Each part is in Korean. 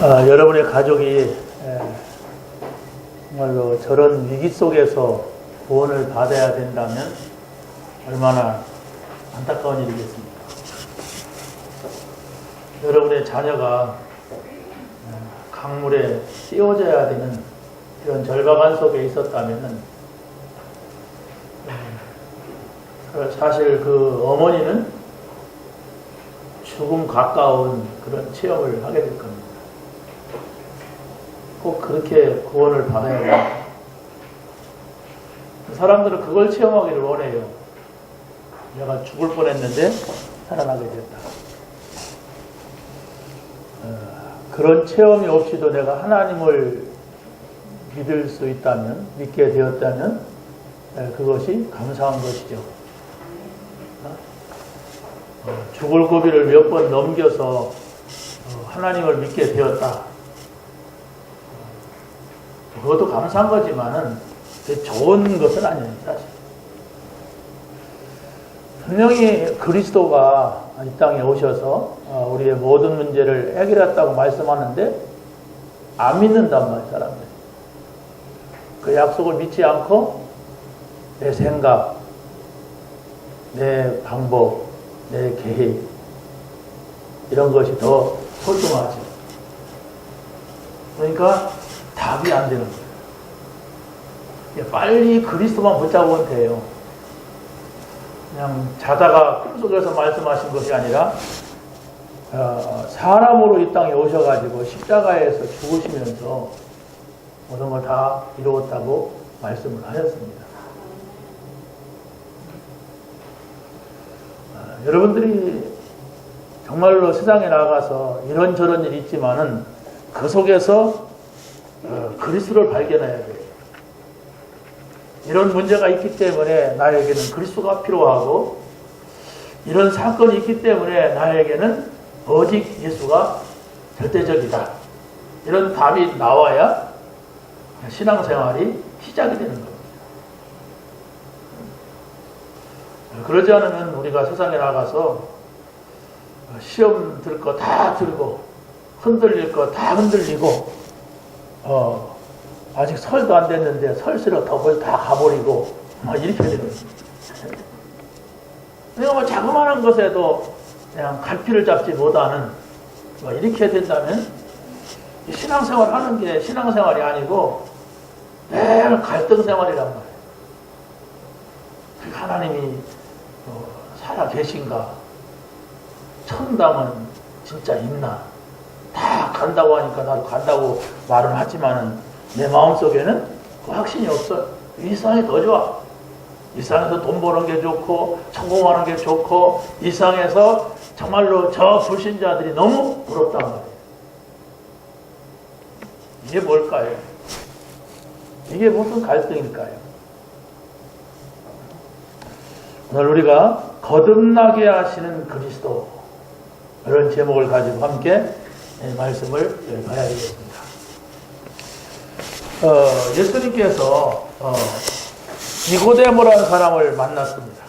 여러분의 가족이 정말로 저런 위기 속에서 구원을 받아야 된다면 얼마나 안타까운 일이겠습니까? 여러분의 자녀가 강물에 씌워져야 되는 이런 절박한 속에 있었다면 사실 그 어머니는 죽음 가까운 그런 체험을 하게 될 겁니다. 꼭 그렇게 구원을 받아야 합니다. 사람들은 그걸 체험하기를 원해요. 내가 죽을 뻔했는데 살아나게 됐다. 그런 체험이 없이도 내가 하나님을 믿을 수 있다면, 믿게 되었다면 그것이 감사한 것이죠. 죽을 고비를 몇 번 넘겨서 하나님을 믿게 되었다. 그것도 감사한 거지만은 좋은 것은 아니에요, 사실. 분명히 그리스도가 이 땅에 오셔서 우리의 모든 문제를 해결했다고 말씀하는데 안 믿는단 말이에요, 사람들이. 그 약속을 믿지 않고 내 생각, 내 방법, 내 계획 이런 것이 더 소중하죠. 그러니까 답이 안 되는 거예요. 빨리 그리스도만 붙잡으면 돼요. 그냥 자다가 꿈속에서 말씀하신 것이 아니라 사람으로 이 땅에 오셔가지고 십자가에서 죽으시면서 모든 걸 다 이루었다고 말씀을 하셨습니다. 여러분들이 정말로 세상에 나가서 이런저런 일이 있지만은 그 속에서 그리스도를 발견해야 돼요. 이런 문제가 있기 때문에 나에게는 그리스도가 필요하고 이런 사건이 있기 때문에 나에게는 오직 예수가 절대적이다. 이런 답이 나와야 신앙생활이 시작이 되는 겁니다. 그러지 않으면 우리가 세상에 나가서 시험 들 거 다 들고 흔들릴 거 다 흔들리고 아직 설도 안 됐는데 설수록 덕을 다 가버리고 이렇게 되는 거예요. 그러니까 자그마한 것에도 그냥 갈피를 잡지 못하는 이렇게 된다면 신앙생활 하는 게 신앙생활이 아니고 매일 갈등 생활이란 말이에요. 하나님이 살아 계신가? 천당은 진짜 있나? 다 간다고 하니까 나도 간다고 말은 하지만은 내 마음속에는 그 확신이 없어요. 이 세상이 더 좋아. 이 세상에서 돈 버는 게 좋고 성공하는 게 좋고 이 세상에서 정말로 저 불신자들이 너무 부럽단 말이에요. 이게 뭘까요? 이게 무슨 갈등일까요? 오늘 우리가 거듭나게 하시는 그리스도 이런 제목을 가지고 함께 말씀을 봐야 되겠습니다. 예수님께서 니고데모라는 사람을 만났습니다.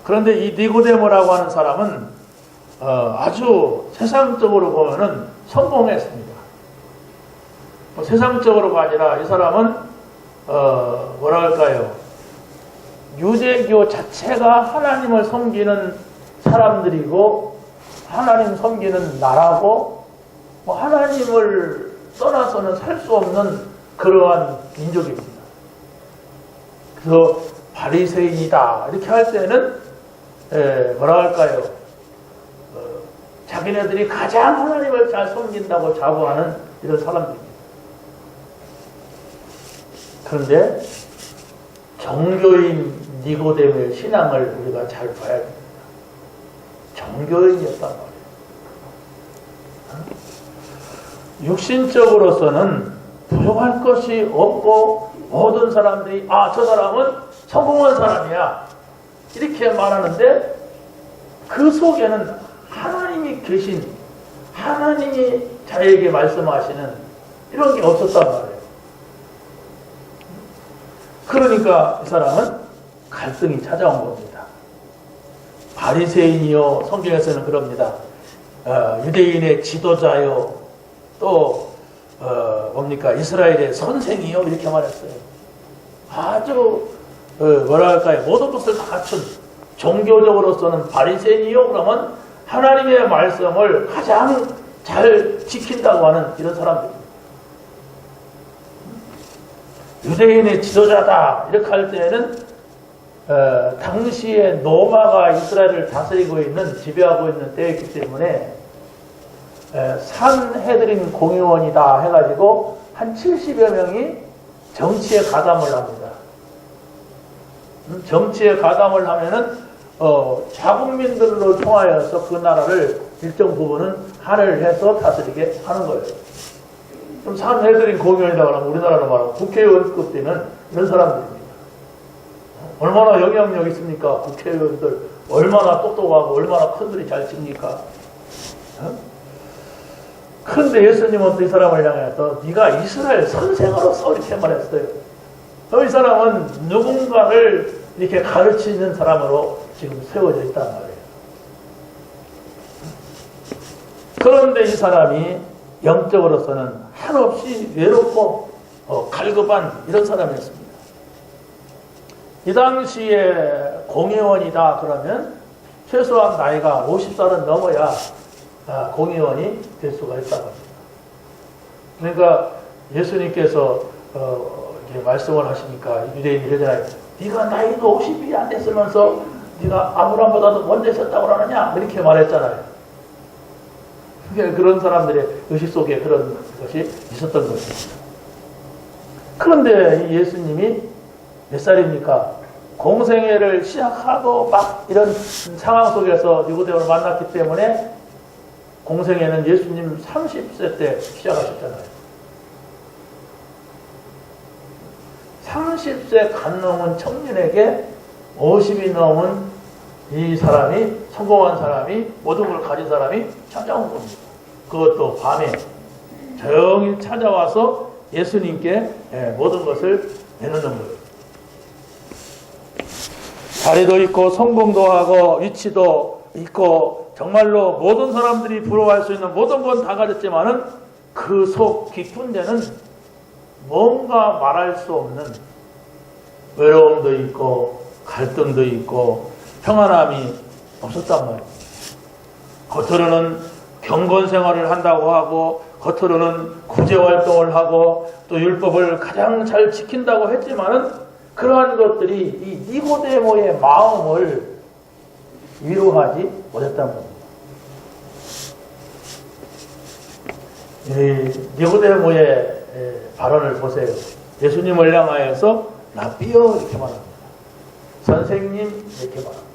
그런데 이 니고데모라고 하는 사람은 아주 세상적으로 보면은 성공했습니다. 세상적으로가 아니라 이 사람은 뭐라 할까요? 유대교 자체가 하나님을 섬기는 사람들이고 하나님 섬기는 나라고 하나님을 떠나서는 살 수 없는 그러한 민족입니다. 그래서 바리새인이다 이렇게 할 때는 뭐라 할까요? 자기네들이 가장 하나님을 잘 섬긴다고 자부하는 이런 사람들입니다. 그런데 정교인 니고데모의 신앙을 우리가 잘 봐야 됩니다. 정교인이었단 말이에요. 육신적으로서는 부족할 것이 없고 모든 사람들이 저 사람은 성공한 사람이야 이렇게 말하는데 그 속에는 하나님이 계신 하나님이 자에게 말씀하시는 이런 게 없었단 말이에요. 그러니까 이 사람은 갈등이 찾아온 겁니다. 바리새인이요, 성경에서는 그럽니다. 유대인의 지도자요, 또 뭡니까 이스라엘의 선생이요 이렇게 말했어요. 아주 뭐랄까요 모든 것을 다 갖춘 종교적으로서는 바리새인이요 그러면 하나님의 말씀을 가장 잘 지킨다고 하는 이런 사람들입니다. 유대인의 지도자다 이렇게 할 때에는 당시에 로마가 이스라엘을 다스리고 있는 지배하고 있는 때였기 때문에 산헤드린 공의원이다 해가지고 한 70여 명이 정치에 가담을 합니다. 정치에 가담을 하면은 자국민들로 통하여서 그 나라를 일정 부분은 할애를 해서 다스리게 하는 거예요. 그럼 산헤드린 공의원이라고 하면 우리나라로 말하면 국회의원급 되는 이런 사람들입니다. 얼마나 영향력 있습니까? 국회의원들 얼마나 똑똑하고 얼마나 큰 소리 잘 칩니까? 그런데 예수님은 또 이 사람을 향해서 네가 이스라엘 선생으로서 이렇게 말했어요. 이 사람은 누군가를 이렇게 가르치는 사람으로 지금 세워져 있단 말이에요. 그런데 이 사람이 영적으로서는 한없이 외롭고 갈급한 이런 사람이었습니다. 이 당시에 공의원이다 그러면 최소한 나이가 50살은 넘어야 공의원이 될 수가 있다고 합니다. 그러니까 예수님께서 이렇게 말씀을 하시니까 유대인이 이러잖아요. 네가 나이도 50이 안 됐으면서 네가 아브라함보다도 먼저 있었다고 그러느냐 이렇게 말했잖아요. 그런 사람들의 의식 속에 그런 것이 있었던 것입니다. 그런데 이 예수님이 몇 살입니까? 공생애를 시작하고 막 이런 상황 속에서 니고데모를 만났기 때문에 공생애는 예수님 30세 때 시작하셨잖아요. 30세 간 넘은 청년에게 50이 넘은 이 사람이 성공한 사람이 모든 걸 가진 사람이 찾아온 겁니다. 그것도 밤에 조용히 찾아와서 예수님께 모든 것을 내놓는 거예요. 자리도 있고 성공도 하고 위치도 있고 정말로 모든 사람들이 부러워할 수 있는 모든 건 다 가졌지만은 그 속 깊은 데는 뭔가 말할 수 없는 외로움도 있고 갈등도 있고 평안함이 없었단 말이에요. 겉으로는 경건 생활을 한다고 하고 겉으로는 구제활동을 하고 또 율법을 가장 잘 지킨다고 했지만은 그러한 것들이 이 니고데모의 마음을 위로하지 못했단 말입니다. 이 니고데모의 발언을 보세요. 예수님을 향하여서 라비어 이렇게 말합니다. 선생님 이렇게 말합니다.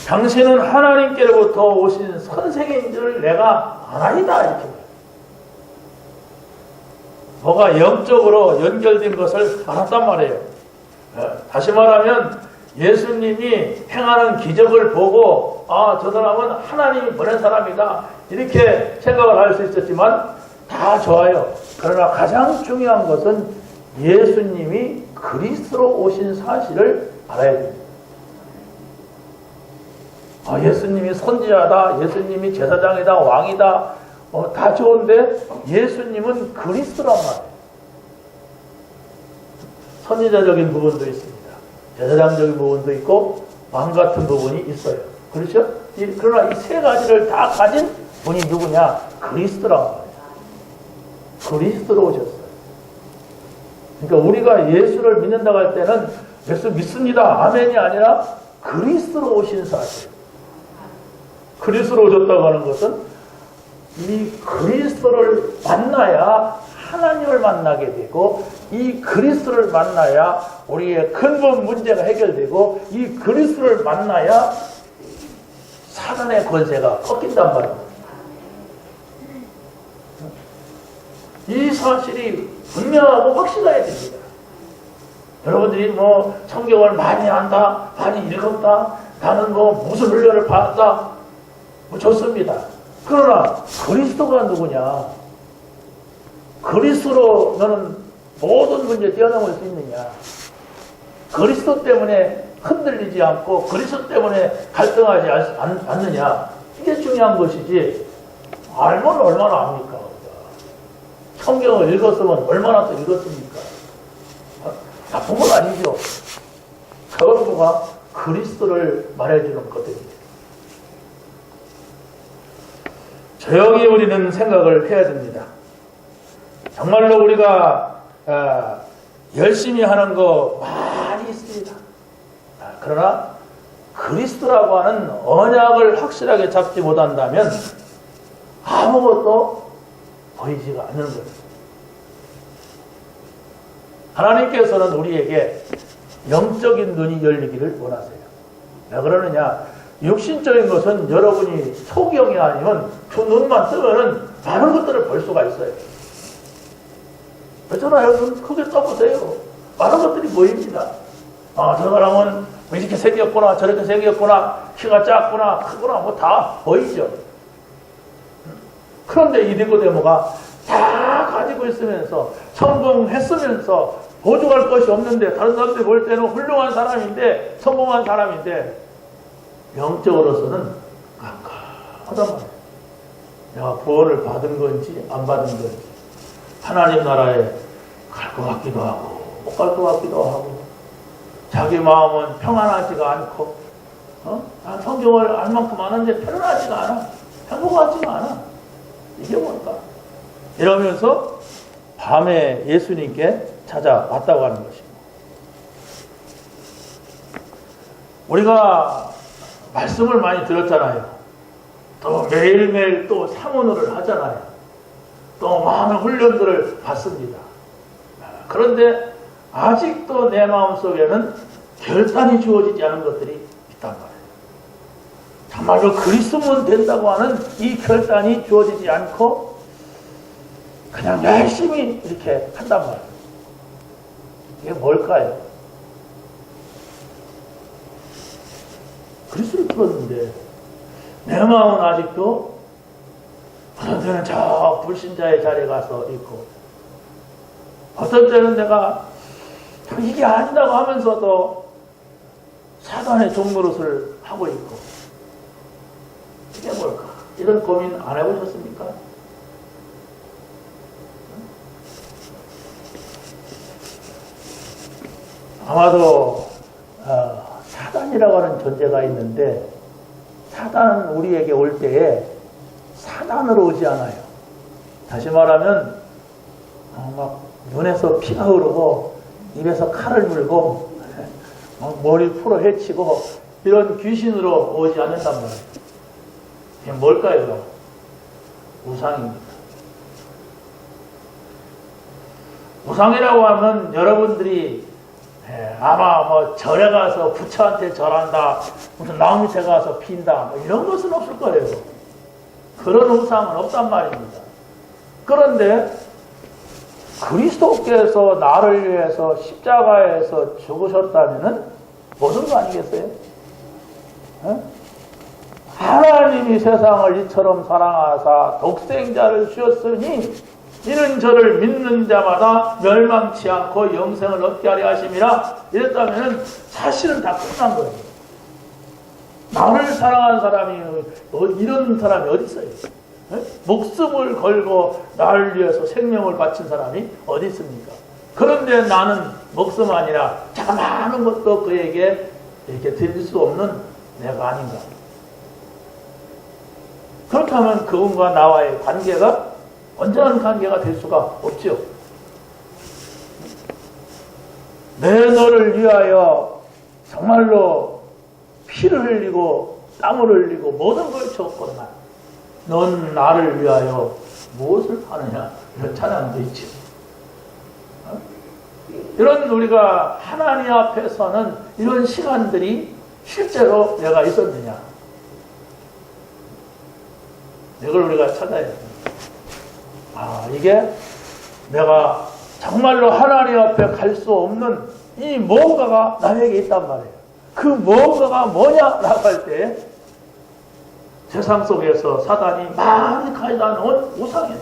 당신은 하나님께로부터 오신 선생인 줄 내가 아나이다 이렇게 말합니다. 뭐가 영적으로 연결된 것을 알았단 말이에요. 다시 말하면 예수님이 행하는 기적을 보고 저 사람은 하나님이 보낸 사람이다 이렇게 생각을 할 수 있었지만 다 좋아요. 그러나 가장 중요한 것은 예수님이 그리스도로 오신 사실을 알아야 됩니다. 예수님이 선지자다, 예수님이 제사장이다, 왕이다, 다 좋은데 예수님은 그리스도란 말이에요. 선지자적인 부분도 있습니다. 제사장적인 부분도 있고 왕 같은 부분이 있어요. 그렇죠? 그러나 이 세 가지를 다 가진 분이 누구냐? 그리스도란 말이에요. 그리스도로 오셨어요. 그러니까 우리가 예수를 믿는다고 할 때는 예수 믿습니다. 아멘이 아니라 그리스도로 오신 사실. 그리스도로 오셨다고 하는 것은 이 그리스도를 만나야 하나님을 만나게 되고 이 그리스도를 만나야 우리의 근본 문제가 해결되고 이 그리스도를 만나야 사단의 권세가 꺾인단 말입니다. 이 사실이 분명하고 확실해야 됩니다. 여러분들이 성경을 많이 안다, 많이 읽었다, 나는 무슨 훈련을 받았다, 좋습니다. 그러나 그리스도가 누구냐? 그리스도로 너는 모든 문제 뛰어넘을 수 있느냐? 그리스도 때문에 흔들리지 않고 그리스도 때문에 갈등하지 않느냐? 이게 중요한 것이지 알면 얼마나 압니까? 성경을 읽었으면 얼마나 또 읽었습니까? 나쁜 건 아니죠. 그거가 그리스도를 말해주는 것들입니다. 조용히 우리는 생각을 해야 됩니다. 정말로 우리가 열심히 하는 거 많이 있습니다. 그러나 그리스도라고 하는 언약을 확실하게 잡지 못한다면 아무것도 보이지가 않는 거예요. 하나님께서는 우리에게 영적인 눈이 열리기를 원하세요. 왜 그러느냐? 육신적인 것은 여러분이 소경이 아니면 두 눈만 뜨면은 많은 것들을 볼 수가 있어요. 그렇잖아요. 눈 크게 떠보세요. 많은 것들이 보입니다. 아, 저 사람은 이렇게 생겼구나, 저렇게 생겼구나, 키가 작구나, 크구나, 뭐 다 보이죠. 그런데 이 니고데모가 다 가지고 있으면서 성공했으면서 보조할 것이 없는데 다른 사람들이 볼 때는 훌륭한 사람인데 성공한 사람인데 영적으로서는 깜깜하단 말이에요. 내가 구원을 받은 건지 안 받은 건지 하나님 나라에 갈 것 같기도 하고 못 갈 것 같기도 하고 자기 마음은 평안하지가 않고 난 성경을 알 만큼 아는데 편안하지가 않아. 행복하지가 않아. 이게 뭘까? 이러면서 밤에 예수님께 찾아왔다고 하는 것입니다. 우리가 말씀을 많이 들었잖아요. 또 매일매일 또 사모를 하잖아요. 또 많은 훈련들을 받습니다. 그런데 아직도 내 마음속에는 결단이 주어지지 않은 것들이 있단 말이에요. 정말로 그리스도면 된다고 하는 이 결단이 주어지지 않고 그냥 열심히 이렇게 한단 말이에요. 이게 뭘까요? 그리스도를 들었는데 내 마음은 아직도 어떤 때는 저 불신자의 자리에 가서 있고 어떤 때는 내가 이게 아니라고 하면서도 사단의 종노릇을 하고 있고 이게 뭘까? 이런 고민 안 해보셨습니까? 아마도 사단이라고 하는 존재가 있는데 사단은 우리에게 올 때에 사단으로 오지 않아요. 다시 말하면 막 눈에서 피가 흐르고 입에서 칼을 물고 머리 풀어 헤치고 이런 귀신으로 오지 않는단 말이에요. 이게 뭘까요? 그럼? 우상입니다. 우상이라고 하면 여러분들이 아마 뭐 절에 가서 부처한테 절한다, 무슨 나무 밑에 가서 핀다, 뭐 이런 것은 없을 거예요. 그런 우상은 없단 말입니다. 그런데 그리스도께서 나를 위해서 십자가에서 죽으셨다면은 무슨 거 아니겠어요? 하나님이 세상을 이처럼 사랑하사 독생자를 주셨으니 이는 저를 믿는 자마다 멸망치 않고 영생을 얻게 하려 하심이라 이랬다면 사실은 다 끝난 거예요. 나를 사랑하는 사람이 이런 사람이 어디 있어요? 목숨을 걸고 나를 위해서 생명을 바친 사람이 어디 있습니까? 그런데 나는 목숨 아니라 자그마한 것도 그에게 이렇게 드릴 수 없는 내가 아닌가? 그렇게 하면 그분과 나와의 관계가 온전한 관계가 될 수가 없죠. 내 너를 위하여 정말로 피를 흘리고 땀을 흘리고 모든 걸 줬건만 넌 나를 위하여 무엇을 하느냐 이런 찬양도 있죠. 이런 우리가 하나님 앞에서는 이런 시간들이 실제로 내가 있었느냐 이걸 우리가 찾아야 됩니다. 이게 내가 정말로 하나님 앞에 갈 수 없는 이 뭔가가 나에게 있단 말이에요. 그 뭔가가 뭐냐라고 할 때 세상 속에서 사단이 많이 가져다 놓은 우상이에요.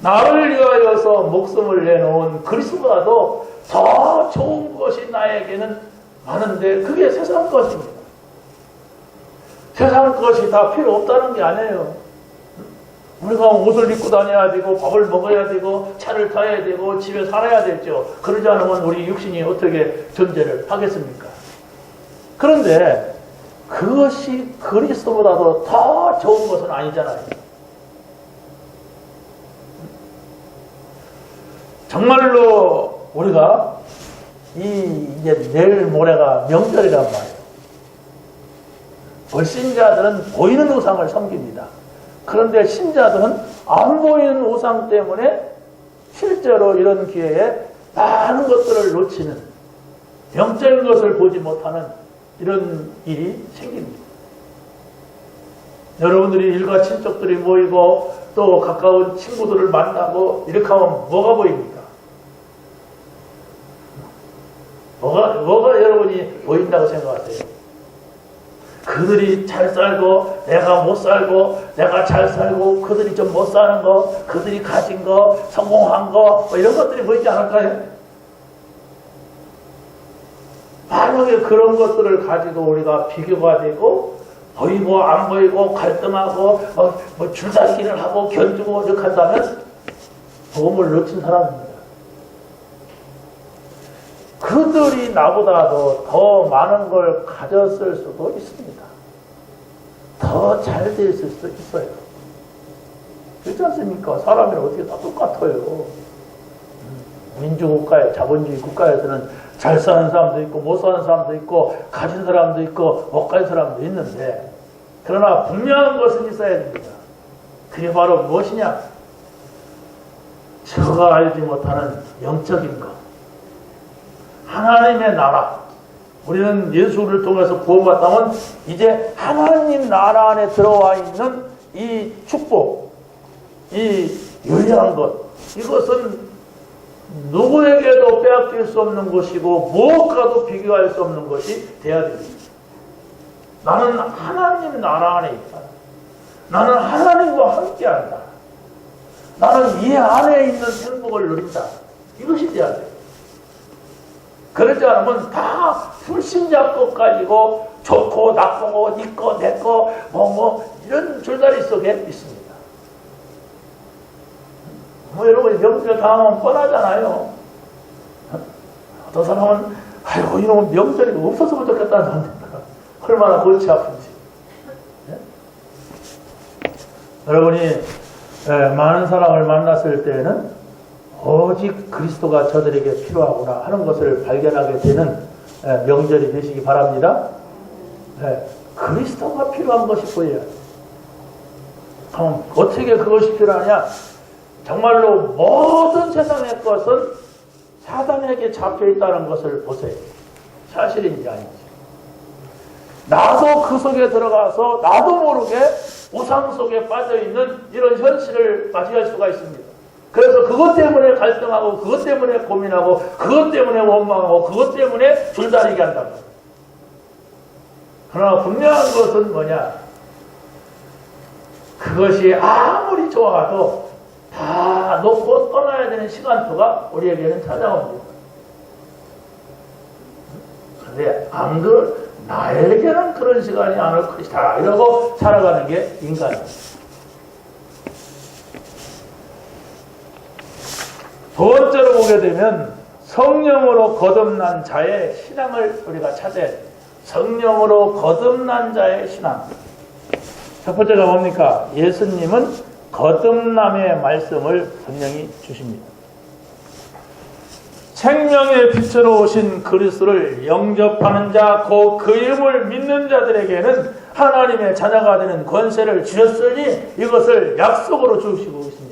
나를 위하여서 목숨을 내놓은 그리스도보다도 더 좋은 것이 나에게는 많은데 그게 세상 것입니다. 세상 것이 다 필요 없다는 게 아니에요. 우리가 옷을 입고 다녀야 되고 밥을 먹어야 되고 차를 타야 되고 집에 살아야 되죠. 그러지 않으면 우리 육신이 어떻게 존재를 하겠습니까? 그런데 그것이 그리스도보다도 더 좋은 것은 아니잖아요. 정말로 우리가 이제 내일 모레가 명절이란 말이에요. 불신자들은 보이는 우상을 섬깁니다. 그런데 신자들은 안 보이는 우상 때문에 실제로 이런 기회에 많은 것들을 놓치는, 영적인 것을 보지 못하는 이런 일이 생깁니다. 여러분들이 일가 친척들이 모이고 또 가까운 친구들을 만나고 이렇게 하면 뭐가 보입니까? 뭐가 여러분이 보인다고 생각하세요? 그들이 잘 살고 내가 못 살고, 내가 잘 살고 그들이 좀 못 사는 거, 그들이 가진 거, 성공한 거, 뭐 이런 것들이 보이지 않을까요? 만약에 그런 것들을 가지고 우리가 비교가 되고 보이고 안 보이고 갈등하고 뭐 줄다리기를 하고 견주고 이렇게 한다면 복음을 놓친 사람입니다. 그들이 나보다도 더 많은 걸 가졌을 수도 있습니다. 더 잘 될 수도 있어요. 그렇지 않습니까? 사람이 어떻게 다 똑같아요. 민주국가에, 자본주의 국가에서는 잘 사는 사람도 있고 못 사는 사람도 있고 가진 사람도 있고 못 가진 사람도 있는데, 그러나 분명한 것은 있어야 됩니다. 그게 바로 무엇이냐? 저가 알지 못하는 영적인 것, 하나님의 나라. 우리는 예수를 통해서 구원받다면 이제 하나님 나라 안에 들어와 있는 이 축복, 이 유일한 것, 이것은 누구에게도 빼앗길 수 없는 것이고 무엇과도 비교할 수 없는 것이 되어야 됩니다. 나는 하나님 나라 안에 있다. 나는 하나님과 함께한다. 나는 이 안에 있는 행복을 누린다. 이것이 돼야 돼요. 그러지 않으면 다 불신자 것 가지고 좋고 나쁘고 니 거 내 거 이런 줄다리 속에 있습니다. 여러분 명절 당하면 뻔하잖아요. 어떤 사람은 아이고 이놈은 명절이 없었으면 좋겠다는 사람입니다. 얼마나 골치 아픈지. 네? 여러분이 많은 사람을 만났을 때에는 오직 그리스도가 저들에게 필요하구나 하는 것을 발견하게 되는 명절이 되시기 바랍니다. 그리스도가 필요한 것이 보여요. 그럼 어떻게 그것이 필요하냐? 정말로 모든 세상의 것은 사단에게 잡혀있다는 것을 보세요. 사실인지 아닌지. 나도 그 속에 들어가서 나도 모르게 우상 속에 빠져있는 이런 현실을 맞이할 수가 있습니다. 그래서 그것 때문에 갈등하고 그것 때문에 고민하고 그것 때문에 원망하고 그것 때문에 줄다리기 한다고. 그러나 분명한 것은 뭐냐? 그것이 아무리 좋아도 다 놓고 떠나야 되는 시간표가 우리에게는 찾아옵니다. 그런데 나에게는 그런 시간이 안 올 것이다 이러고 살아가는 게 인간입니다. 두 번째로 보게 되면 성령으로 거듭난 자의 신앙을 우리가 찾아야 돼요. 성령으로 거듭난 자의 신앙. 첫 번째가 뭡니까? 예수님은 거듭남의 말씀을 분명히 주십니다. 생명의 빛으로 오신 그리스도를 영접하는 자, 곧 그 이름을 믿는 자들에게는 하나님의 자녀가 되는 권세를 주셨으니 이것을 약속으로 주시고 있습니다.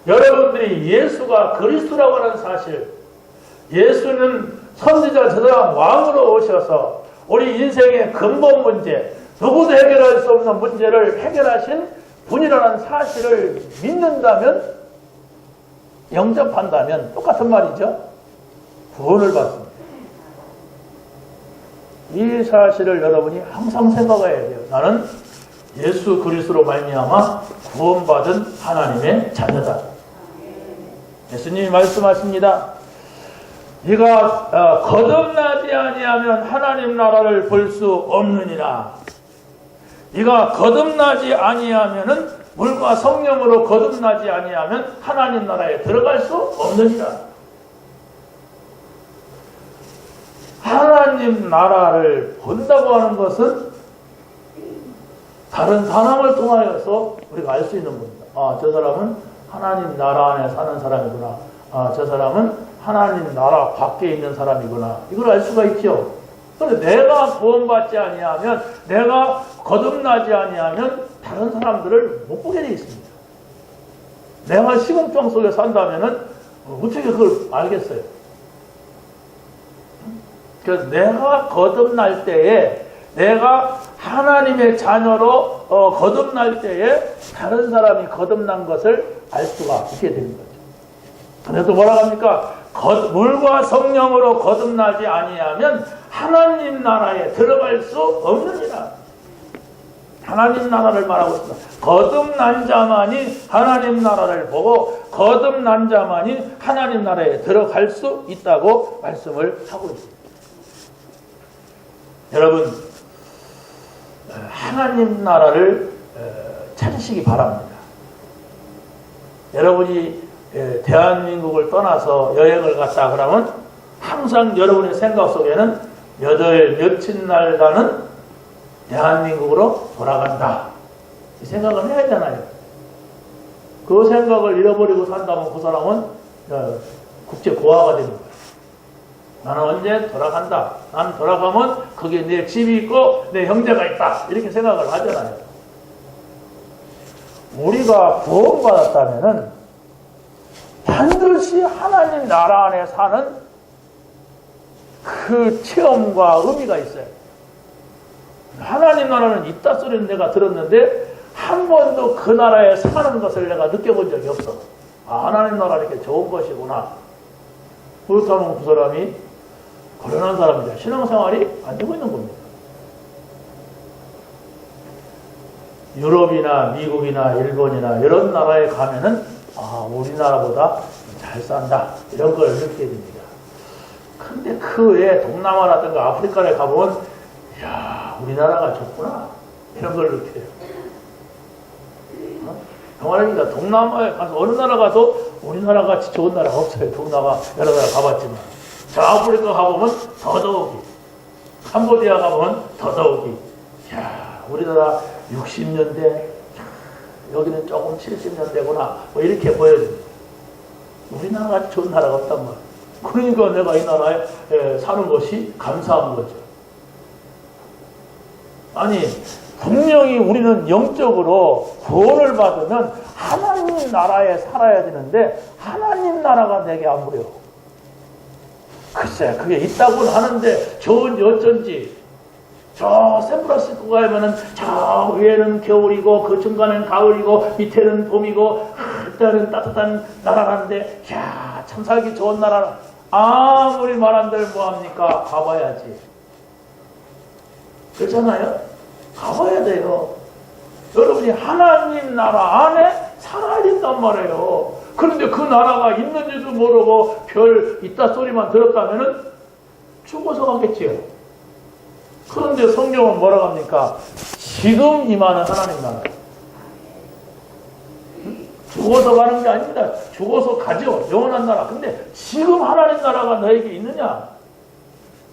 여러분들이 예수가 그리스도라고 하는 사실, 예수는 선지자 제사장 왕으로 오셔서 우리 인생의 근본 문제, 누구도 해결할 수 없는 문제를 해결하신 분이라는 사실을 믿는다면, 영접한다면 똑같은 말이죠. 구원을 받습니다. 이 사실을 여러분이 항상 생각해야 돼요. 나는 예수 그리스도로 말미암아 구원받은 하나님의 자녀다. 예수님이 말씀하십니다. 네가 거듭나지 아니하면 하나님 나라를 볼 수 없느니라. 네가 거듭나지 아니하면은 물과 성령으로 거듭나지 아니하면 하나님 나라에 들어갈 수 없느니라. 하나님 나라를 본다고 하는 것은 다른 사람을 통하여서 우리가 알 수 있는 겁니다. 아, 저 사람은 하나님 나라 안에 사는 사람이구나. 아, 저 사람은 하나님 나라 밖에 있는 사람이구나. 이걸 알 수가 있죠. 그런데 내가 구원받지 아니하면, 내가 거듭나지 아니하면 다른 사람들을 못 보게 되어 있습니다. 내가 시궁병 속에 산다면은 어떻게 그걸 알겠어요? 그래서 내가 거듭날 때에, 내가 하나님의 자녀로 거듭날 때에 다른 사람이 거듭난 것을 알 수가 있게 되는 거죠. 그래서 뭐라고 합니까? 물과 성령으로 거듭나지 아니하면 하나님 나라에 들어갈 수 없느니라. 하나님 나라를 말하고 있습니다. 거듭난 자만이 하나님 나라를 보고 거듭난 자만이 하나님 나라에 들어갈 수 있다고 말씀을 하고 있습니다. 여러분, 하나님 나라를 찾으시기 바랍니다. 여러분이 대한민국을 떠나서 여행을 갔다 그러면 항상 여러분의 생각 속에는 며칠 날가는 대한민국으로 돌아간다. 이 생각을 해야 되잖아요. 그 생각을 잃어버리고 산다면 그 사람은 국제 고아가 되는 거예요. 나는 언제 돌아간다. 나는 돌아가면 거기에 내 집이 있고 내 형제가 있다. 이렇게 생각을 하잖아요. 우리가 구원받았다면은 반드시 하나님 나라 안에 사는 그 체험과 의미가 있어요. 하나님 나라는 있다 소리는 내가 들었는데 한 번도 그 나라에 사는 것을 내가 느껴본 적이 없어. 아, 하나님 나라 이렇게 좋은 것이구나. 그렇다면 그 사람이 불안한 사람이다. 신앙생활이 안 되고 있는 겁니다. 유럽이나 미국이나 일본이나 이런 나라에 가면은 아, 우리나라보다 잘 산다. 이런 걸 느끼게 됩니다. 근데 그 외에 동남아라든가 아프리카에 가보면 이야, 우리나라가 좋구나. 이런 걸 느껴요. 동아리가 동남아에 가서 어느 나라 가도 우리나라 같이 좋은 나라가 없어요. 동남아 여러 나라 가봤지만. 저 아프리카 가보면 더더욱이, 캄보디아 가보면 더더욱이. 이야, 우리나라 60년대, 여기는 조금 70년대구나. 뭐 이렇게 보여집니다. 우리나라 같이 좋은 나라가 없단 말이에요. 그러니까 내가 이 나라에 사는 것이 감사한 거죠. 아니, 분명히 우리는 영적으로 구원을 받으면 하나님 나라에 살아야 되는데 하나님 나라가 내게 안 보여. 글쎄, 그게 있다고는 하는데 좋은지 어쩐지. 저 샌프란시스코 가면은 저 위에는 겨울이고 그 중간은 가을이고 밑에는 봄이고 그때는 따뜻한 나라라는데 이야, 참 살기 좋은 나라. 아무리 말한들 뭐합니까? 가봐야지. 그렇잖아요? 가봐야 돼요. 여러분이 하나님 나라 안에 살아야 된단 말이에요. 그런데 그 나라가 있는지도 모르고 별 있다 소리만 들었다면은 죽어서 가겠지요. 그런데 성경은 뭐라고 합니까? 지금 임하는 하나님 나라. 죽어서 가는 게 아닙니다. 죽어서 가죠. 영원한 나라. 근데 지금 하나님 나라가 너에게 있느냐?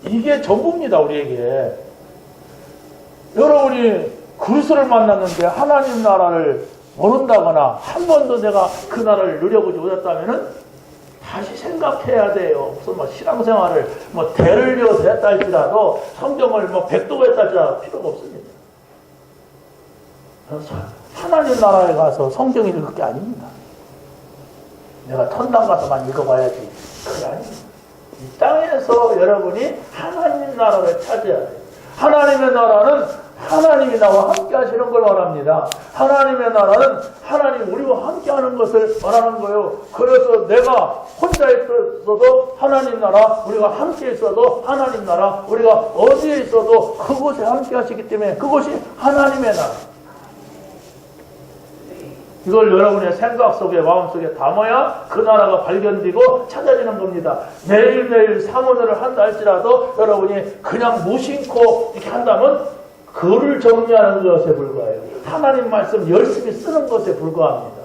이게 전부입니다, 우리에게. 여러분이 그리스도를 만났는데 하나님 나라를 모른다거나 한 번도 내가 그 나라를 누려보지 못했다면은 다시 생각해야 돼요. 무슨 뭐 신앙생활을 뭐 대를 이어서 했다 할지라도 성경을 뭐 100도 했다 할지라도 필요가 없습니다. 그래서 하나님 나라에 가서 성경 읽을 게 아닙니다. 내가 천당 가서만 읽어봐야지. 그게 아닙니다. 이 땅에서 여러분이 하나님 나라를 찾아야 돼요. 하나님의 나라는 하나님이 나와 함께 하시는 걸 말합니다. 하나님의 나라는 하나님 우리와 함께 하는 것을 말하는 거예요. 그래서 내가 혼자 있어도 하나님 나라, 우리가 함께 있어도 하나님 나라, 우리가 어디에 있어도 그곳에 함께 하시기 때문에 그것이 하나님의 나라. 이걸 여러분의 생각 속에, 마음 속에 담아야 그 나라가 발견되고 찾아지는 겁니다. 매일매일 사모를 한다 할지라도 여러분이 그냥 무심코 이렇게 한다면 글을 정리하는 것에 불과해요. 하나님 말씀 열심히 쓰는 것에 불과합니다.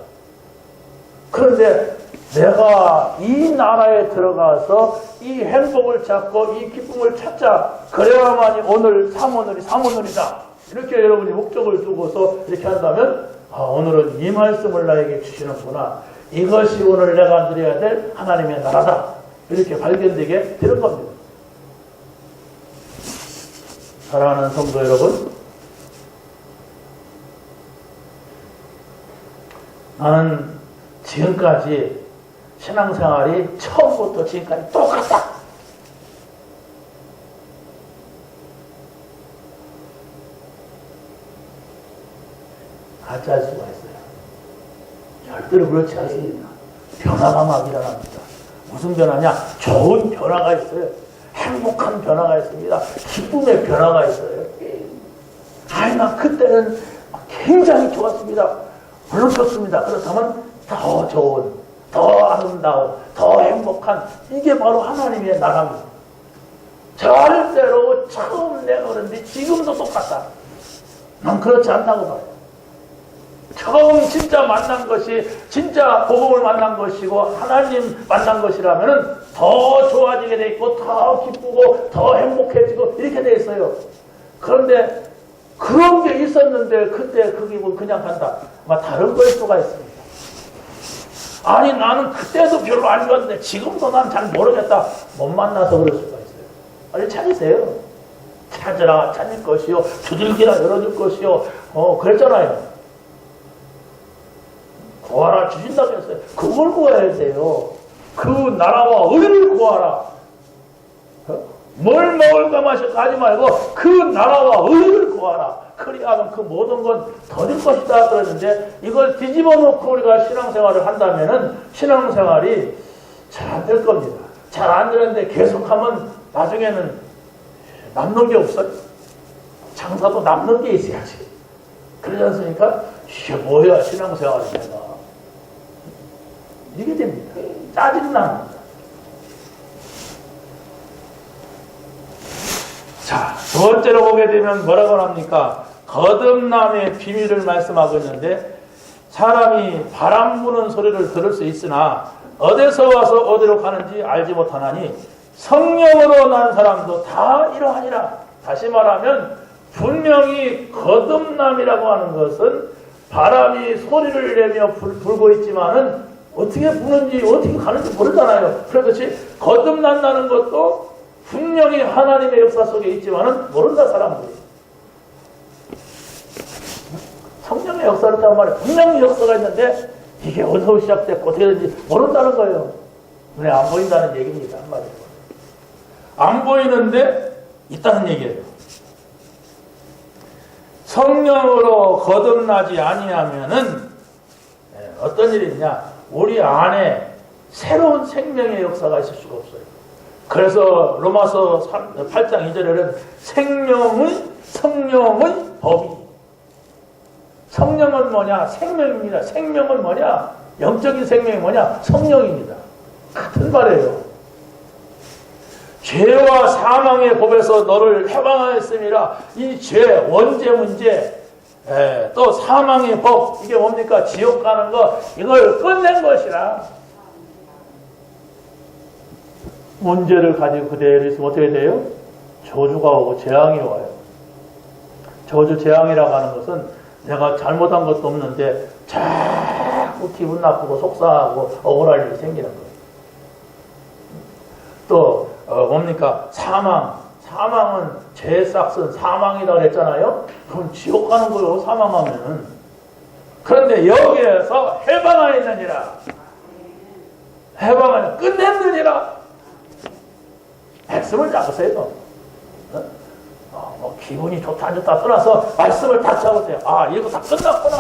그런데 내가 이 나라에 들어가서 이 행복을 찾고 이 기쁨을 찾자. 그래야만이 오늘 삼오늘이 삼오늘이다. 이렇게 여러분이 목적을 두고서 이렇게 한다면 오늘은 이 말씀을 나에게 주시는구나. 이것이 오늘 내가 누려야 될 하나님의 나라다. 이렇게 발견되게 되는 겁니다. 사랑하는 성도 여러분, 나는 지금까지 신앙생활이 처음부터 지금까지 똑같다. 가짜일 수가 있어요. 절대로 그렇지 않습니다. 변화가 막 일어납니다. 무슨 변화냐? 좋은 변화가 있어요. 행복한 변화가 있습니다. 기쁨의 변화가 있어요. 나 그때는 굉장히 좋았습니다. 물론 좋습니다. 그렇다면 더 좋은, 더 아름다운, 더 행복한, 이게 바로 하나님의 나라입니다. 절대로 처음 내가 그런데 지금도 똑같다. 난 그렇지 않다고 봐요. 처음 진짜 만난 것이 진짜 복음을 만난 것이고 하나님 만난 것이라면 더 좋아지게 돼 있고 더 기쁘고 더 행복해지고 이렇게 돼 있어요. 그런데 그런 게 있었는데 그때 그 기분 그냥 간다. 다른 거일 수가 있습니다. 아니 나는 그때도 별로 안 좋았는데 지금도 난 잘 모르겠다. 못 만나서 그럴 수가 있어요. 빨리 찾으세요. 찾으라 찾을 것이요. 두들기라 열어줄 것이요. 그랬잖아요. 구하라 주신다고 했어요. 그걸 구해야 돼요. 그 나라와 의를 구하라. 뭘 먹을까 마실까 하지 말고 그 나라와 의를 구하라. 그리하면 그 모든 건 더 줄 것이다 그러는데 이걸 뒤집어 놓고 우리가 신앙생활을 한다면은 신앙생활이 잘 안 될 겁니다. 잘 안 되는데 계속하면 나중에는 남는 게 없어요. 장사도 남는 게 있어야지. 그러지 않습니까? 이게 뭐야 신앙생활이 내가. 이게 됩니다. 짜증납니다. 자, 두 번째로 보게 되면 뭐라고 합니까? 거듭남의 비밀을 말씀하고 있는데 사람이 바람 부는 소리를 들을 수 있으나 어디서 와서 어디로 가는지 알지 못하나니 성령으로 난 사람도 다 이러하니라. 다시 말하면 분명히 거듭남이라고 하는 것은 바람이 소리를 내며 불고 있지만은 어떻게 부는지 어떻게 가는지 모르잖아요. 그렇듯이 거듭난다는 것도 분명히 하나님의 역사 속에 있지만은 모른다 사람들이. 성령의 역사를 했단 말이에요. 분명히 역사가 있는데 이게 어디서 시작됐고 어떻게 되는지 모른다는 거예요. 눈에 안 보인다는 얘기입니다. 한마디로. 안 보이는데 있다는 얘기예요. 성령으로 거듭나지 아니하면은 어떤 일이 있냐? 우리 안에 새로운 생명의 역사가 있을 수가 없어요. 그래서 로마서 8장 2절에는 성령의 법이. 성령은 뭐냐? 생명입니다. 생명은 뭐냐? 영적인 생명이 뭐냐? 성령입니다. 같은 말이에요. 죄와 사망의 법에서 너를 해방하였음이라. 이 죄, 원죄 문제, 또 사망의 법, 이게 뭡니까? 지옥 가는 거, 이걸 끝낸 것이라. 문제를 가지고 그대로 있으면 어떻게 돼요? 저주가 오고 재앙이 와요. 저주 재앙이라고 하는 것은 내가 잘못한 것도 없는데 자꾸 기분 나쁘고 속상하고 억울할 일이 생기는 거예요. 또 뭡니까? 사망은 죄의 싹은 사망이라고 했잖아요. 그럼 지옥 가는 거예요. 사망하면은. 그런데 여기에서 해방하였느니라. 해방하여 끝냈느니라. 말씀을 잡으세요. 기분이 좋다 안 좋다 떠나서 말씀을 딱 잡으세요. 이거 다 끝났구나.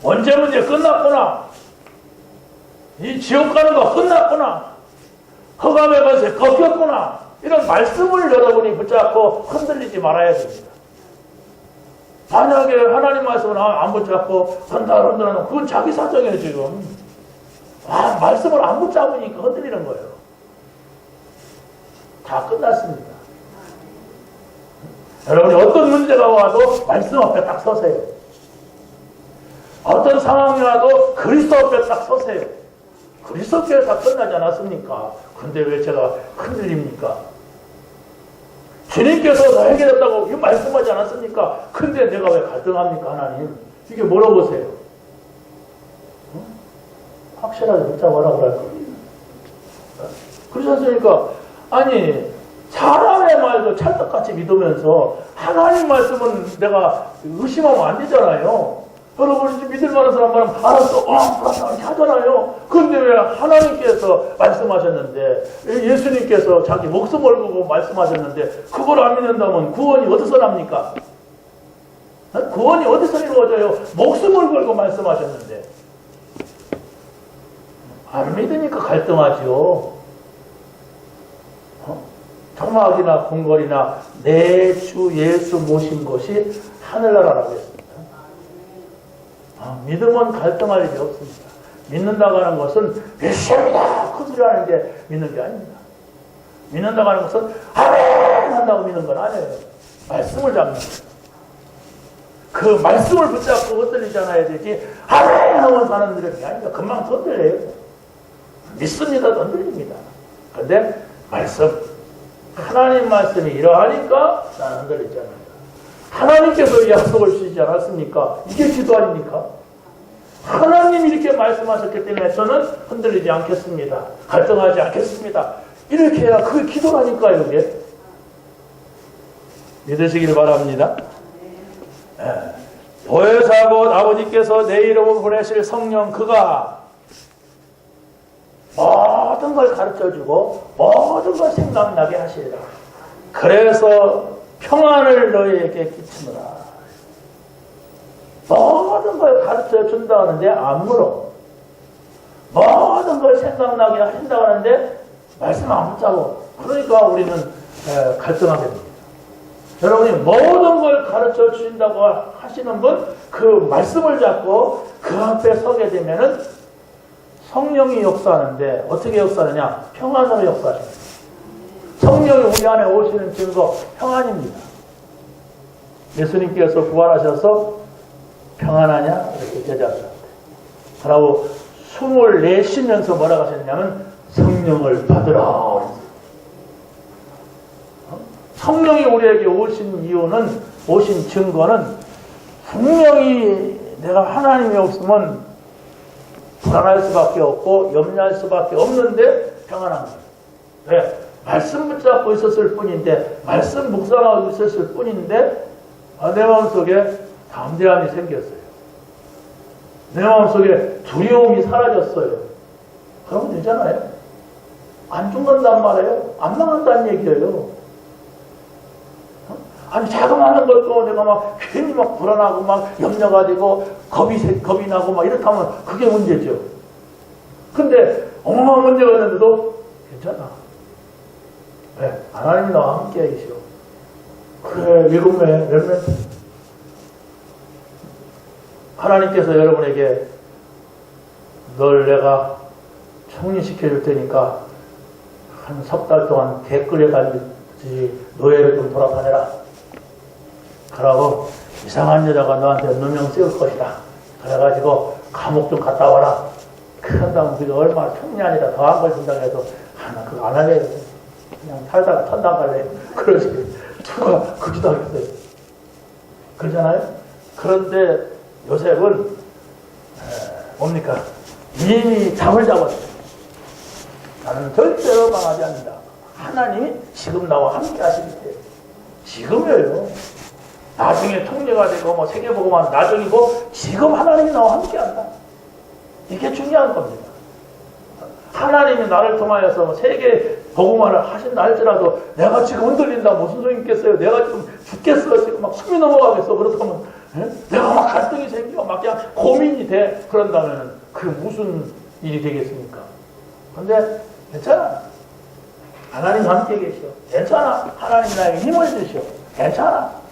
원죄 문제 끝났구나. 이 지옥 가는 거 끝났구나. 허감의 것에 꺾였구나. 이런 말씀을 여러분이 붙잡고 흔들리지 말아야 됩니다. 만약에 하나님 말씀을 안 붙잡고 흔들어놓으면 그건 자기 사정이에요 지금. 말씀을 안 붙잡으니까 흔들리는 거예요. 다 끝났습니다. 여러분이 어떤 문제가 와도 말씀 앞에 딱 서세요. 어떤 상황이 와도 그리스도 앞에 딱 서세요. 그리스도 앞에 다 끝나지 않았습니까? 근데 왜 제가 흔들립니까? 주님께서 다 해결했다고 말씀하지 않았습니까? 근데 내가 왜 갈등합니까, 하나님? 이게 물어보세요. 응? 확실하게 붙잡아라 그럴 겁니다. 그렇지 않습니까? 아니, 사람의 말도 찰떡같이 믿으면서 하나님 말씀은 내가 의심하면 안 되잖아요. 여러분이 좀 믿을 만한 사람 말하면 알았어, 알았어 이렇게 하잖아요. 그런데 왜 하나님께서 말씀하셨는데, 예수님께서 자기 목숨을 걸고 말씀하셨는데 그걸 안 믿는다면 구원이 어디서 납니까? 구원이 어디서 이루어져요? 목숨을 걸고 말씀하셨는데 안 믿으니까 갈등하지요. 정막이나 궁궐이나 내 주 예수 모신 것이 하늘나라라고 했습니다. 믿음은 갈등할 일이 없습니다. 믿는다고 하는 것은 예수입니다 그 소리 하는 게 믿는 게 아닙니다. 믿는다고 하는 것은 아멘 한다고 믿는 건 아니에요. 말씀을 잡는 거예요. 그 말씀을 붙잡고 흔들리지 않아야 되지 아멘 하고 사는 게 아니라 금방 흔들려요. 믿습니다 흔들립니다. 그런데 말씀 하나님 말씀이 이러하니까 나는 흔들리지 않는다. 하나님께서 이 약속을 주시지 않았습니까? 이게 기도 아닙니까? 하나님이 이렇게 말씀하셨기 때문에 저는 흔들리지 않겠습니다. 갈등하지 않겠습니다. 이렇게 해야 그게 기도라니까요. 이게. 믿으시길 바랍니다. 보혜사 곧 아버지께서 내 이름으로 보내실 성령 그가 모든 걸 가르쳐주고 모든 걸 생각나게 하시리라. 그래서 평안을 너희에게 끼치노라. 모든 걸 가르쳐 준다 하는데 안 물어. 모든 걸 생각나게 하신다 하는데 말씀 안 붙잡고. 그러니까 우리는 갈등하게 됩니다. 여러분이 모든 걸 가르쳐 주신다고 하시는 분, 그 말씀을 잡고 그 앞에 서게 되면은 성령이 역사하는데 어떻게 역사하느냐? 평안으로 역사하십니다. 성령이 우리 안에 오시는 증거 평안입니다. 예수님께서 부활하셔서 평안하냐? 이렇게 제자들한테. 그러고 숨을 내쉬면서 뭐라고 하셨냐면 성령을 받으라. 성령이 우리에게 오신 이유는, 오신 증거는 분명히 내가 하나님이 없으면 불안할 수밖에 없고 염려할 수밖에 없는데 평안한 거예요. 왜? 말씀 붙잡고 있었을 뿐인데, 말씀 묵상하고 있었을 뿐인데 내 마음속에 담대함이 생겼어요. 내 마음속에 두려움이 사라졌어요. 그러면 되잖아요. 안 죽는단 말이에요. 안 망한다는 얘기예요. 아니 자그마한 것도 내가 막 괜히 막 불안하고 막 염려가 되고 겁이 나고 막 이렇다면 그게 문제죠. 근데 어마어마한 문제가 있는데도 괜찮아. 네, 하나님이 나와 함께 계시오. 그래, 일곱 명, 몇 명? 하나님께서 여러분에게 널 내가 총리시켜 줄 테니까 한 석 달 동안 개 끌려다니지 노예를 좀 돌아다녀라. 그러고 이상한 여자가 너한테 누명 씌울 것이다. 그래가지고 감옥 좀 갔다 와라. 그런다면 그게 얼마나 평안이라 더한 걸 준다고 해도 나 그거 안 할래. 그냥 살다가 천당 갈래. 그러지. 누가 그 기도하겠어요. 그러잖아요. 그런데 요셉은 뭡니까? 이미 잠을 잡았어요. 나는 절대로 망하지 않는다. 하나님이 지금 나와 함께 하시기 때문에. 지금이에요. 나중에 통례가 되고 뭐 세계보고만 나중이고 지금 하나님이 나와 함께 한다. 이게 중요한 겁니다. 하나님이 나를 통하여서 세계 복음화를 하신다 할지라도 내가 지금 흔들린다 무슨 소리 있겠어요? 내가 지금 죽겠어. 지금 막 숨이 넘어가겠어. 그렇다면 내가 막 갈등이 생겨. 막 그냥 고민이 돼. 그런다면 그게 무슨 일이 되겠습니까? 근데 괜찮아. 하나님 함께 계시오. 괜찮아. 하나님 나에게 힘을 주시오. 괜찮아.